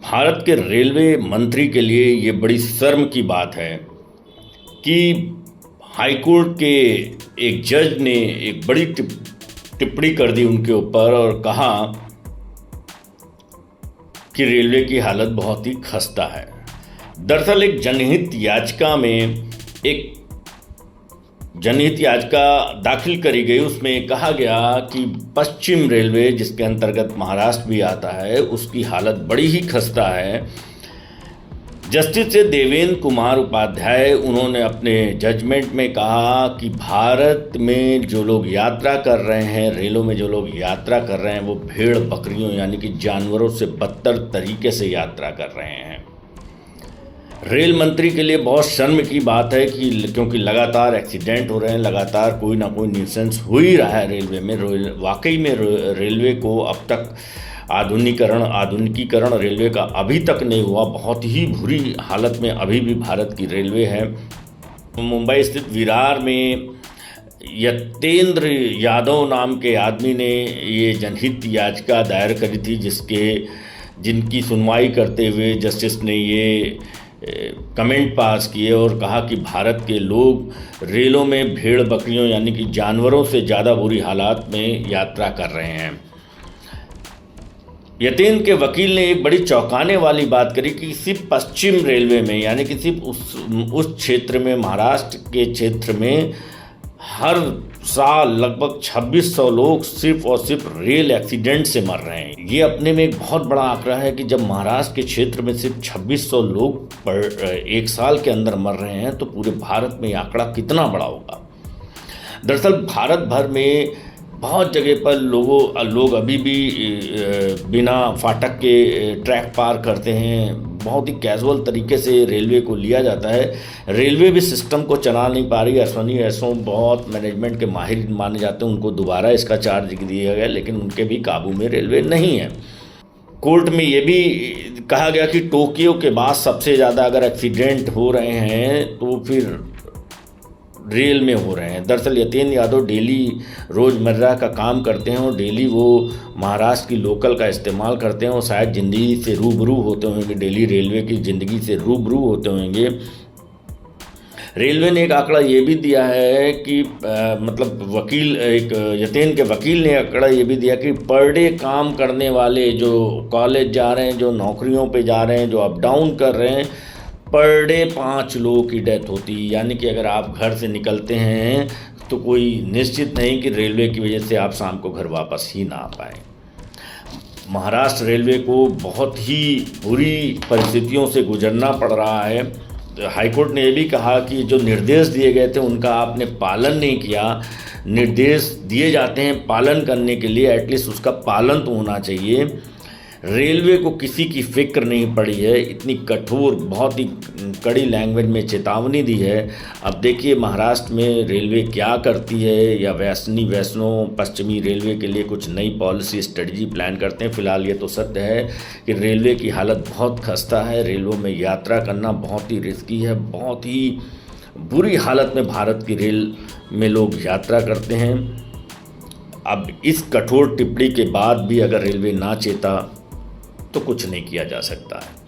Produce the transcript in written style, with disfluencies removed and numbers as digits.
भारत के रेलवे मंत्री के लिए ये बड़ी शर्म की बात है कि हाईकोर्ट के एक जज ने एक बड़ी टिप्पणी कर दी उनके ऊपर और कहा कि रेलवे की हालत बहुत ही खस्ता है। दरअसल एक जनहित याचिका दाखिल करी गई। उसमें कहा गया कि पश्चिम रेलवे, जिसके अंतर्गत महाराष्ट्र भी आता है, उसकी हालत बड़ी ही खस्ता है। जस्टिस देवेंद्र कुमार उपाध्याय, उन्होंने अपने जजमेंट में कहा कि भारत में जो लोग यात्रा कर रहे हैं, रेलों में जो लोग यात्रा कर रहे हैं, वो भेड़ बकरियों यानी कि जानवरों से बदतर तरीके से यात्रा कर रहे हैं। रेल मंत्री के लिए बहुत शर्म की बात है कि क्योंकि लगातार एक्सीडेंट हो रहे हैं, लगातार कोई ना कोई न्यूसेंस हो ही रहा है रेलवे में। वाकई में रेलवे को अब तक आधुनिकीकरण रेलवे का अभी तक नहीं हुआ। बहुत ही बुरी हालत में अभी भी भारत की रेलवे है। मुंबई स्थित विरार में यतेंद्र यादव नाम के आदमी ने ये जनहित याचिका दायर करी थी, जिनकी सुनवाई करते हुए जस्टिस ने ये कमेंट पास किए और कहा कि भारत के लोग रेलों में भेड़ बकरियों यानी कि जानवरों से ज़्यादा बुरी हालात में यात्रा कर रहे हैं। यतेंद्र के वकील ने एक बड़ी चौंकाने वाली बात करी कि सिर्फ पश्चिम रेलवे में यानी कि सिर्फ उस क्षेत्र में, महाराष्ट्र के क्षेत्र में हर साल लगभग 2600 लोग सिर्फ और सिर्फ रेल एक्सीडेंट से मर रहे हैं। ये अपने में एक बहुत बड़ा आंकड़ा है कि जब महाराष्ट्र के क्षेत्र में सिर्फ 2600 लोग एक साल के अंदर मर रहे हैं, तो पूरे भारत में ये आंकड़ा कितना बड़ा होगा। दरअसल भारत भर में बहुत जगह पर लोग अभी भी बिना फाटक के ट्रैक पार करते हैं। बहुत ही कैजुअल तरीके से रेलवे को लिया जाता है। रेलवे भी सिस्टम को चला नहीं पा रही। अश्वनी ऐसों बहुत मैनेजमेंट के माहिर माने जाते हैं, उनको दोबारा इसका चार्ज दिया गया, लेकिन उनके भी काबू में रेलवे नहीं है। कोर्ट में ये भी कहा गया कि टोक्यो के बाद सबसे ज़्यादा अगर एक्सीडेंट हो रहे हैं तो फिर रेल में हो रहे हैं। दरअसल यतेंद्र यादव डेली रोज़मर्रा का काम करते हैं और डेली वो महाराष्ट्र की लोकल का इस्तेमाल करते हैं और शायद ज़िंदगी से रूबरू होते होंगे, डेली रेलवे की ज़िंदगी से रूबरू होते होंगे। रेलवे ने एक आंकड़ा ये भी दिया है कि यतेंद्र के वकील ने आंकड़ा ये भी दिया कि पर डे काम करने वाले जो कॉलेज जा रहे हैं, जो नौकरियों पे जा रहे हैं, जो अप डाउन कर रहे हैं, पर डे 5 लोगों की डेथ होती है। यानी कि अगर आप घर से निकलते हैं तो कोई निश्चित नहीं कि रेलवे की वजह से आप शाम को घर वापस ही ना आ पाएँ। महाराष्ट्र रेलवे को बहुत ही बुरी परिस्थितियों से गुजरना पड़ रहा है। हाईकोर्ट ने यह भी कहा कि जो निर्देश दिए गए थे उनका आपने पालन नहीं किया। निर्देश दिए जाते हैं पालन करने के लिए, एटलीस्ट उसका पालन तो होना चाहिए। रेलवे को किसी की फिक्र नहीं पड़ी है। इतनी कठोर, बहुत ही कड़ी लैंग्वेज में चेतावनी दी है। अब देखिए महाराष्ट्र में रेलवे क्या करती है, या वैष्णो पश्चिमी रेलवे के लिए कुछ नई पॉलिसी स्ट्रेटजी प्लान करते हैं। फिलहाल ये तो सत्य है कि रेलवे की हालत बहुत खस्ता है। रेलों में यात्रा करना बहुत ही रिस्की है। बहुत ही बुरी हालत में भारत की रेल में लोग यात्रा करते हैं। अब इस कठोर टिप्पणी के बाद भी अगर रेलवे ना चेता तो कुछ नहीं किया जा सकता है।